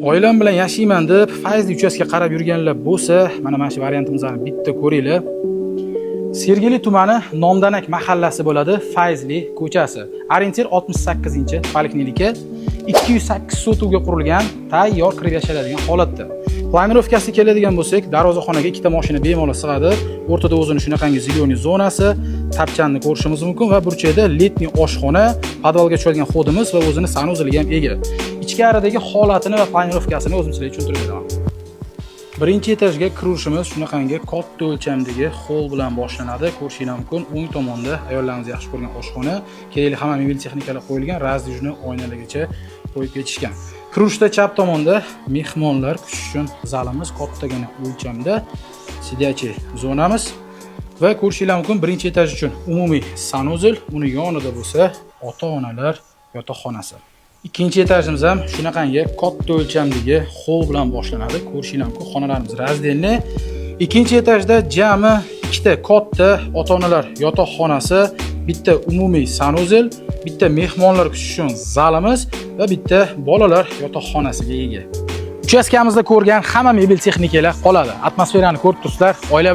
Oilam bilan yashayman deb fayzli uchastka qarab yurganlar bo'lsa, mana shu variantimizni bitta ko'ringlar. Sergeli tumani Nomdanak mahallasi bo'ladi, Fayzli ko'chasi. Orientir 68-chi poliklinika, 208 sotuvga qurilgan, tayyor kirib yashaydigan holatda. Planirovkasiga keladigan bo'lsak, darvozaxonaga ikkita mashina bemalol sig'adi. O'rtada o'zini shunaqangi ziloniy zonasi, tapchanni ko'rishimiz mumkin va burchakda letniy oshxona, podvalga tushadigan xodimiz va o'zini sanuziliga ham ega. Ichkaridagi holatini va planirovkasini o'zim sizlarga tushuntirib beraman. Birinchi etajga kirishimiz shunaqangi katta o'lchamdagi hol bilan boshlanadi. Ko'rishingiz mumkin, o'ng tomonda ayollarimiz yaxshi ko'rgan oshxona, kerakli hamma mebel texnikalar qo'yilgan, razdijni oynalargacha qo'yib ketishgan. Kirishda chap tomonda mehmonlar kutish uchun zalimiz, kattagina o'lchamda sidyachий zonamiz va ko'rishingiz mumkin, birinchi etaj uchun umumiy sanuzil, uni yonida bo'lsa ota-onalar yotoqxonasi. Ikkinchi etajimiz ham shunaqangi katta o'lchamdagi hol bilan boshlanadi. Ko'rishingiz mumkin, xonalarimiz razdelniy. Ikkinchi etajda jami ikkita katta ota-onalar yotoqxonasi, bitta umumiy sanuzil, bitta mehmonlar kutish uchun zalimiz va bitta bolalar yotoqxonasiga ega. Uchastkamizda ko'rgan hamma mebel texnikalar qoladi. Atmosferani ko'rib turibsizlar. Oila